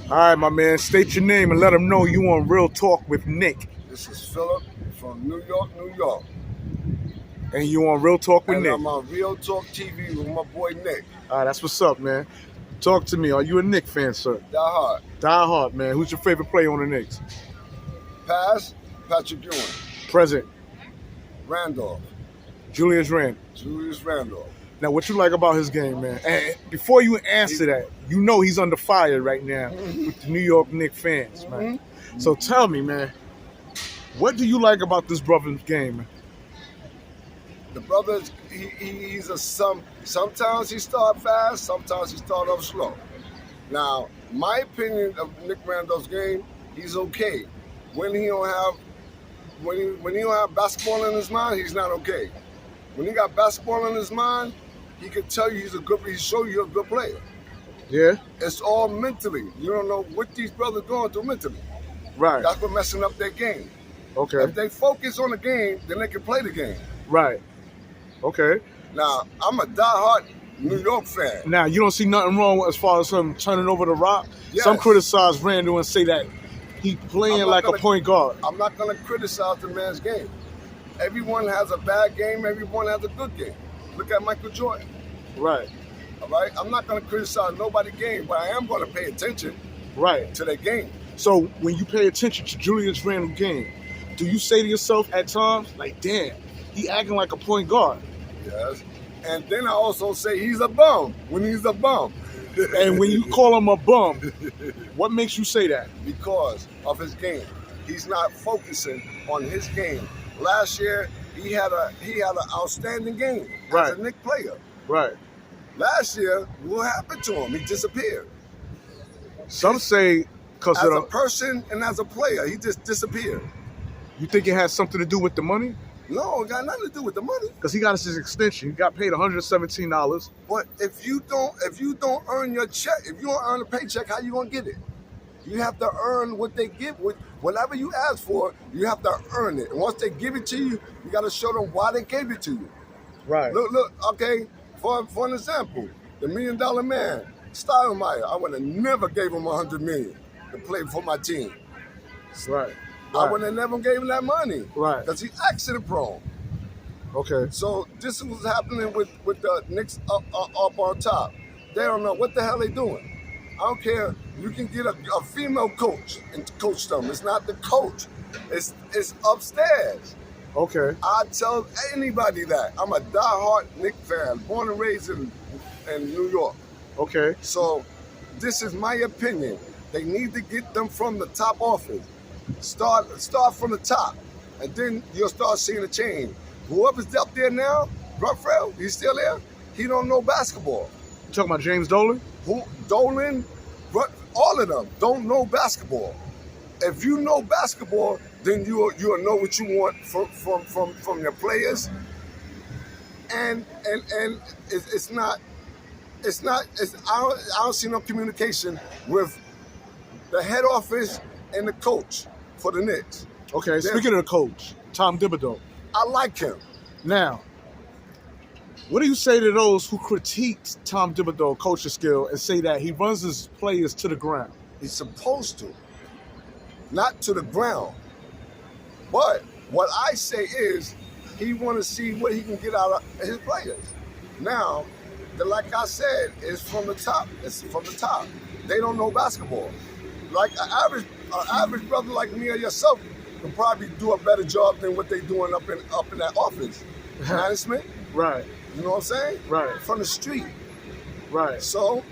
All right, my man. State your name and let them know you on Real Talk with Nick. This is Philip from New York, New York. And you on Real Talk with And Nick. I'm on Real Talk TV with my boy Nick. All right, that's what's up, man. Talk to me. Are you a Knicks fan, sir? Die hard. Die hard, man. Who's your favorite player on the Knicks? Past, Patrick Ewing. Present, Randolph. Julius Randle. Julius Randle. Now, what you like about his game, man? And before you answer that, you know he's under fire right now with the New York Knicks fans, man. So tell me, man, what do you like about this brother's game, man? The brother, he's a sometimes he start fast, sometimes he start off slow. Now, my opinion of Nick Randall's game, he's okay. When he don't have basketball in his mind, he's not okay. When he got basketball in his mind, he can tell you he show you a good player. Yeah? It's all mentally. You don't know what these brothers going through mentally. Right. That's what messing up their game. Okay. If they focus on the game, then they can play the game. Right. Okay. Now, I'm a diehard New York fan. Now, you don't see nothing wrong as far as him turning over the rock? Yes. Some criticize Randle and say that he playing like a point guard. I'm not going to criticize the man's game. Everyone has a bad game. Everyone has a good game. Look at Michael Jordan. Right. All right? I'm not going to criticize nobody's game, but I am going to pay attention to their game. So when you pay attention to Julius Randle's game, do you say to yourself at times, like, damn, he acting like a point guard? Yes. And then I also say he's a bum when he's a bum. And when you call him a bum, what makes you say that? Because of his game. He's not focusing on his game. Last year, he had an outstanding game as a Knicks player. Right. Last year, what happened to him? He disappeared. Some say because as a person and as a player, he just disappeared. You think it has something to do with the money? No, it got nothing to do with the money. Because he got his extension. He got paid $117. But if you don't earn your check, if you don't earn a paycheck, how you gonna get it? You have to earn what they give. Whatever you ask for, you have to earn it. And once they give it to you, you got to show them why they gave it to you. Right. Look. Okay. For an example, the $1 Million Man, Steinmeier, I would have never gave him $100 million to play for my team. Right. I would have never gave him that money. Right. Because he's accident prone. Okay. So this is what's happening with the Knicks up on top. They don't know what the hell they doing. I don't care. You can get a female coach and coach them. It's not the coach. It's upstairs. Okay. I tell anybody that. I'm a diehard Knicks fan, born and raised in New York. Okay. So this is my opinion. They need to get them from the top office. Start from the top, and then you'll start seeing a change. Whoever's up there now, Raphael, he's still there. He don't know basketball. You talking about James Dolan? Dolan, all of them don't know basketball. If you know basketball, then you'll know what you want from your players. And it's not. I don't see no communication with the head office and the coach for the Knicks. Okay. Speaking of the coach, Tom Thibodeau. I like him. Now, what do you say to those who critique Tom Thibodeau coaching skill and say that he runs his players to the ground? He's supposed to, not to the ground. But what I say is he want to see what he can get out of his players. Now, like I said, it's from the top. It's from the top. They don't know basketball. Like an average brother like me or yourself can probably do a better job than what they doing up in that office management. Right. You know what I'm saying? Right. From the street. Right. So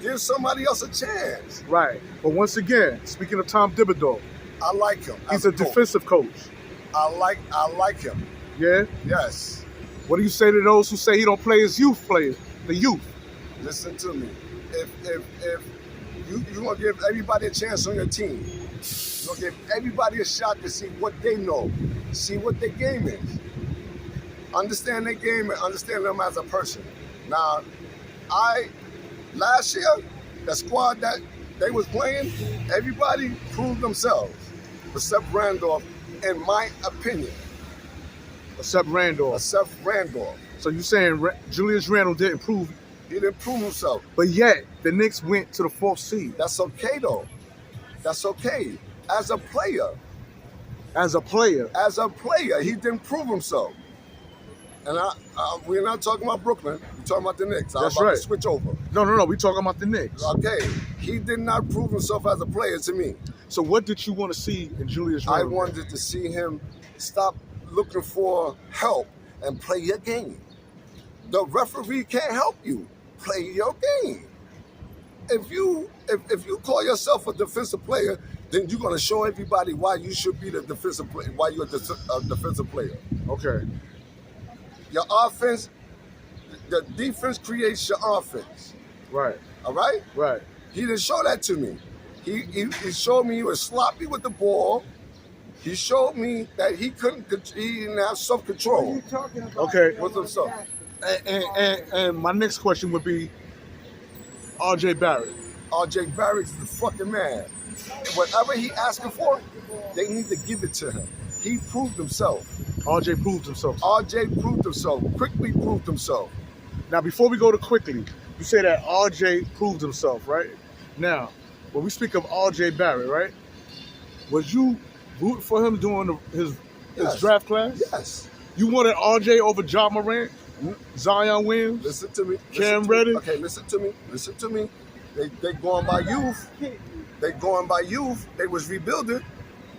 give somebody else a chance. Right. But once again, speaking of Tom Thibodeau, I like him. He's a defensive coach. I like him. Yeah? Yes. What do you say to those who say he don't play his youth players, the youth? Listen to me. If you gonna give everybody a chance on your team, you're gonna give everybody a shot to see what they know, see what their game is. Understand their game and understand them as a person. Now, last year, the squad that they was playing, everybody proved themselves, except Randolph, in my opinion. Except Randolph. Except Randolph. So you're saying Julius Randle didn't prove He didn't prove himself. But yet, the Knicks went to the 4th seed. That's okay though. That's okay. As a player, As a player. he didn't prove himself. And we're not talking about Brooklyn. We're talking about the Knicks. I'm That's about right. to switch over. No. We talking about the Knicks. Okay. He did not prove himself as a player to me. So what did you want to see in Julius Randle? I wanted to see him stop looking for help and play your game. The referee can't help you. Play your game. If you call yourself a defensive player, then you're going to show everybody why you should be the defensive player, why you're a defensive player. Okay. Your offense, the defense creates your offense. Right. All right? Right. He didn't show that to me. He showed me he was sloppy with the ball. He showed me that he didn't have self-control. Okay. With himself. And my next question would be R.J. Barrett. R.J. Barrett is the fucking man. Whatever he asking for, they need to give it to him. He proved himself. R.J. proved himself. R.J. proved himself. Quickly proved himself. Now, before we go to quickly, you say that R.J. proved himself, right? Now, when we speak of R.J. Barrett, right? Was you rooting for him during his draft class? Yes. You wanted R.J. over John Morant, Zion Williams, Listen to me. Cam Reddish? Okay, listen to me. Listen to me. They going by youth. They going by youth. They was rebuilding.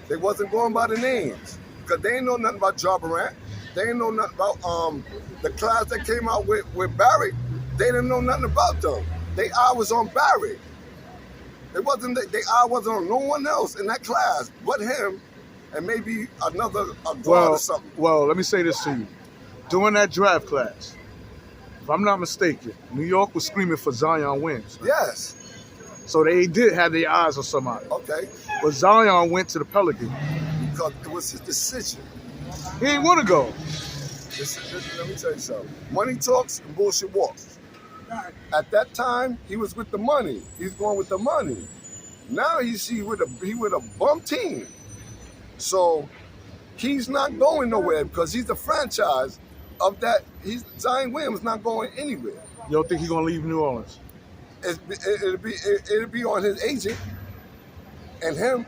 They wasn't going by the names. Because they ain't know nothing about John Morant. They ain't know nothing about the class that came out with Barrett. They didn't know nothing about them. They eye was on Barrett. They eye wasn't on no one else in that class but him and maybe a guard or something. Well, let me say this to you. During that draft class, if I'm not mistaken, New York was screaming for Zion Williams. Yes. So they did have their eyes on somebody. Okay. But Zion went to the Pelicans. Because it was his decision. He didn't want to go. Let me tell you something. Money talks and bullshit walks. At that time, he was with the money. He's going with the money. Now he with a bum team. So he's not going nowhere because he's the franchise of that. Zion Williams not going anywhere. You don't think he's gonna leave New Orleans? It'll be on his agent and him.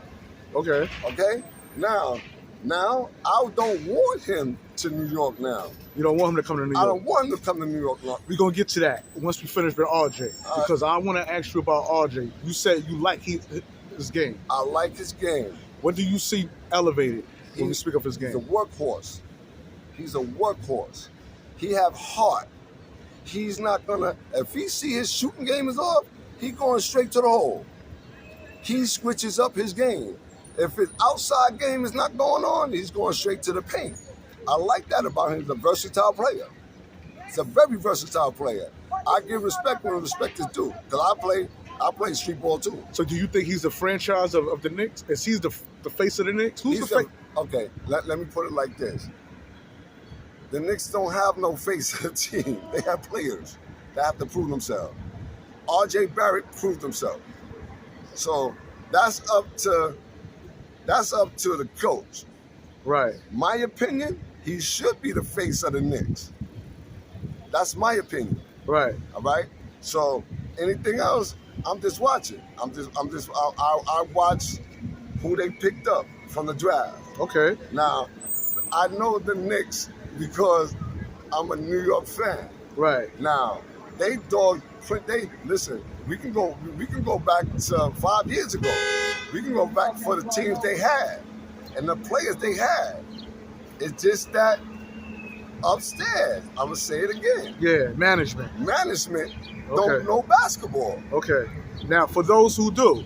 Okay. Okay. Now I don't want him to New York now. You don't want him to come to New York? I don't want him to come to New York now. We're going to get to that once we finish with RJ. Because I want to ask you about RJ. You said you like his game. I like his game. What do you see elevated when we speak of his game? He's a workhorse. He's a workhorse. He have heart. He's not going to, if he see his shooting game is off, he going straight to the hole. He switches up his game. If his outside game is not going on, he's going straight to the paint. I like that about him. He's a versatile player. He's a very versatile player. I give respect when respect is due. Because I play street ball too. So do you think he's the franchise of the Knicks? Is he the face of the Knicks? Who's the face? Okay, let me put it like this. The Knicks don't have no face of the team. They have players that have to prove themselves. R.J. Barrett proved himself. So that's up to the coach. Right. My opinion, he should be the face of the Knicks. That's my opinion. Right. All right. So anything else, I'm just watching. I watch who they picked up from the draft. Okay. Now, I know the Knicks because I'm a New York fan. Right. Now, listen, we can go back to 5 years ago. We can go back for the teams they had and the players they had. It's just that upstairs, I'm gonna say it again. Yeah, management don't know basketball. Okay. Now, for those who do,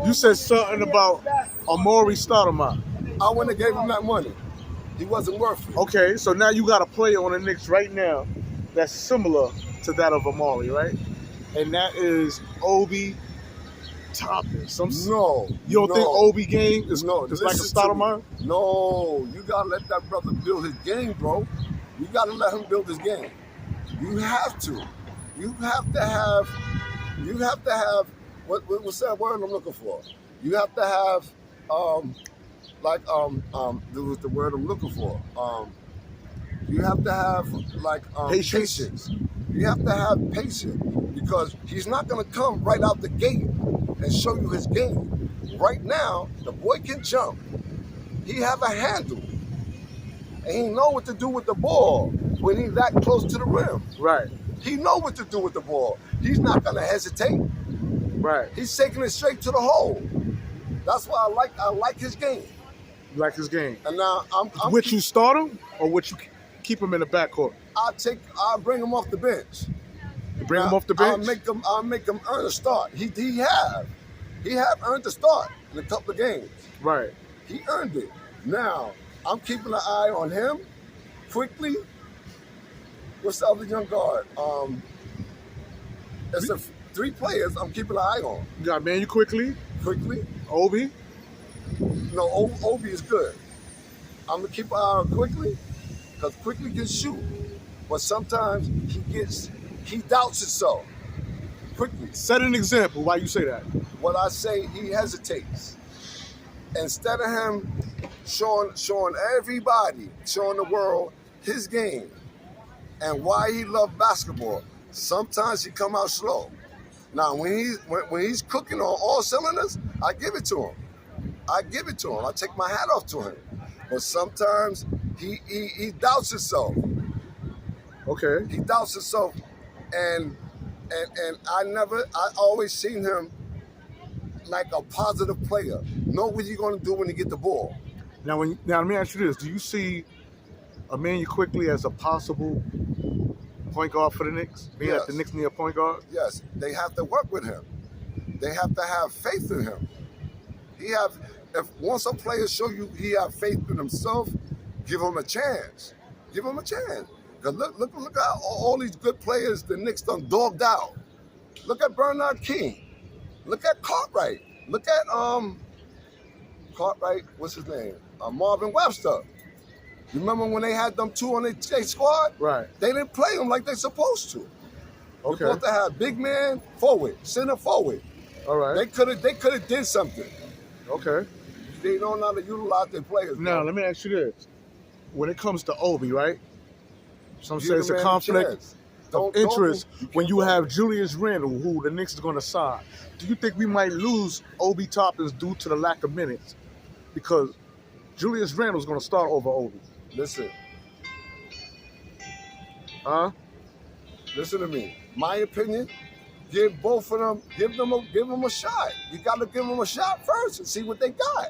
you said something about Amari Stoudemire. I wouldn't have gave him that money. He wasn't worth it. Okay, so now you got a player on the Knicks right now that's similar to that of Amari, right? And that is Obi Toppin. No. You don't think Obi game is like a Stoudemire? No, you gotta let that brother build his game, bro. You gotta let him build his game. You have to. You have to have what's that word I'm looking for? You have to have the word I'm looking for. You have to have patience. You have to have patience because he's not going to come right out the gate and show you his game. Right now, the boy can jump. He have a handle. And he know what to do with the ball when he's that close to the rim. Right. He know what to do with the ball. He's not going to hesitate. Right. He's taking it straight to the hole. That's why I like his game. You like his game. And now Would you start him or would you keep him in the backcourt? I'll bring him off the bench. You bring him off the bench? I'll make him earn a start. He have earned the start in a couple of games. Right. He earned it. Now, I'm keeping an eye on him quickly. What's the other young guard? It's the 3 players I'm keeping an eye on. You got Manu Quickly, Obi. No, Obi is good. I'm going to keep an eye on Quickly because Quickly can shoot. But sometimes he doubts himself. Quickly. Set an example why you say that. What I say, he hesitates. Instead of him showing everybody, showing the world his game and why he loved basketball, sometimes he come out slow. Now, when he's cooking on all cylinders, I give it to him. I take my hat off to him. But sometimes he doubts himself. Okay. He doubts himself, and I always seen him like a positive player. Know what he's going to do when he get the ball. Now let me ask you this: do you see Emmanuel Quickly as a possible point guard for the Knicks? Being Yes. that the Knicks need a point guard? Yes, they have to work with him. They have to have faith in him. If once a player show you he have faith in himself, give him a chance. Give him a chance. Cause look at all these good players the Knicks done dogged out. Look at Bernard King. Look at Cartwright. Look at Cartwright. What's his name? Marvin Webster. You remember when they had them 2 on their squad? Right. They didn't play them like they're supposed to. Okay. You're supposed to have big man forward, center forward. All right. They could have did something. Okay. They don't know how to utilize their players. Now let me ask you this: when it comes to Obi, right? Some Give say the it's a man conflict chance. of interest when you have Julius Randle, who the Knicks is going to sign. Do you think we might lose Obi Toppins due to the lack of minutes? Because Julius Randle is going to start over Obi. Listen. Huh? Listen to me. My opinion, give both of them, give them a shot. You got to give them a shot first and see what they got.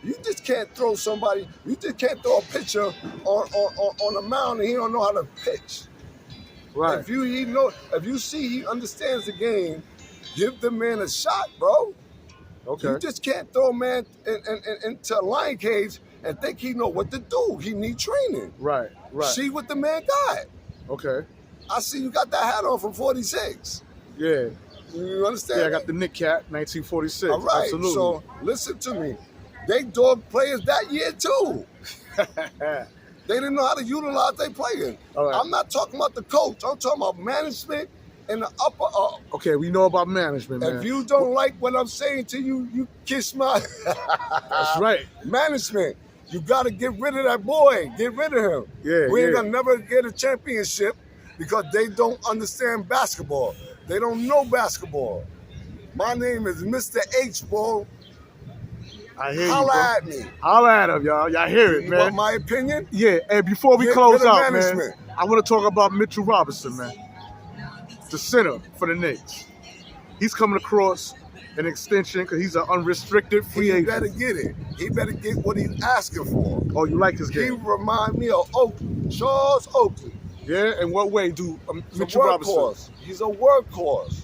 You just can't throw somebody. You just can't throw a pitcher on a mound and he don't know how to pitch. Right. If you see he understands the game, give the man a shot, bro. Okay. You just can't throw a man into a lion cage and think he know what to do. He need training. Right. See what the man got. Okay. I see you got that hat on from 46. Yeah. You understand? Yeah, I got the Knick cap, 1946. All right. Absolutely. So listen to me. They dog players that year too. They didn't know how to utilize their players. All right. I'm not talking about the coach. I'm talking about management and the upper up. Okay, we know about management, man. If you don't like what I'm saying to you, you kiss my That's right. management. You got to get rid of that boy. Get rid of him. Yeah, We ain't yeah. gonna never get a championship because they don't understand basketball. They don't know basketball. My name is Mr. H, bro. I hear you, Holla bro. at me. Holla at him, y'all. Y'all hear it, You man. want my opinion? Yeah, and before we Get close rid of out, man, management. I want to talk about Mitchell Robinson, man. The center for the Knicks. He's coming across an extension because he's an unrestricted free He agent. better get it. He better get what he's asking for. Oh, you like his He game? remind me of Oakley, Charles Oakley. Yeah, in what way do He's Mitchell a Robinson? workhorse. He's a workhorse.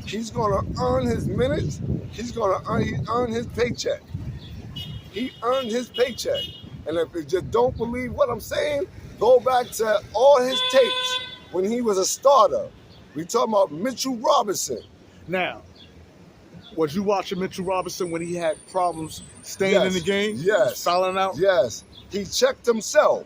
He's gonna earn his minutes. He's gonna earn his paycheck. He earned his paycheck. And if you just don't believe what I'm saying, go back to all his tapes when he was a starter. We talking about Mitchell Robinson. Now, was you watching Mitchell Robinson when he had problems staying in the game? Yes. Fouling out? Yes. He checked himself.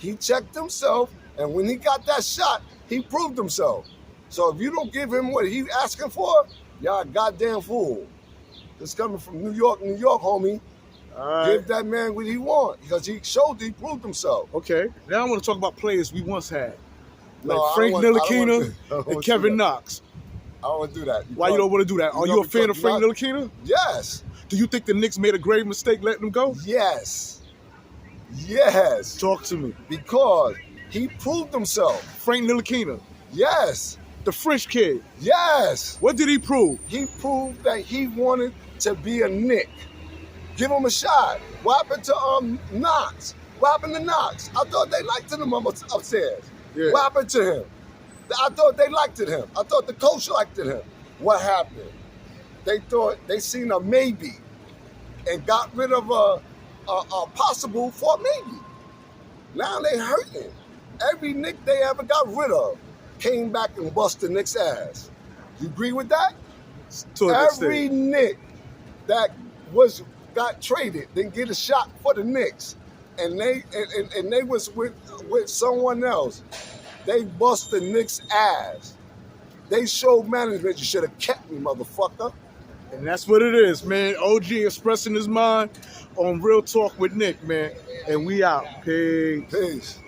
And when he got that shot, he proved himself. So if you don't give him what he's asking for, y'all a goddamn fool. This coming from New York, homie. All right. Give that man what he want because he proved himself. Okay. Now I want to talk about players we once had. Like I Frank don't want- I don't Ntilikina want- I don't and want to Kevin do that. Knox. I don't want to do that. Why you don't want to do that? Are you a fan of Frank Ntilikina? Yes. Do you think the Knicks made a grave mistake letting him go? Yes. Yes. Talk to me. Because he proved himself. Frank Ntilikina, Yes. the French kid. Yes. What did he prove? He proved that he wanted to be a Knick. Give him a shot. What happened to Knox? What happened to Knox? I thought they liked him upstairs. Yeah. What happened to him? I thought they liked him. I thought the coach liked him. What happened? They thought they seen a maybe and got rid of a possible for a maybe. Now they hurting. Every Knick they ever got rid of came back and bust the Knicks' ass. You agree with that? To an Every extent. Knick that got traded didn't get a shot for the Knicks, and they was with someone else. They bust the Knicks' ass. They showed management, you should have kept me, motherfucker. And that's what it is, man. OG expressing his mind on Real Talk with Nick, man. And we out. Peace. Peace.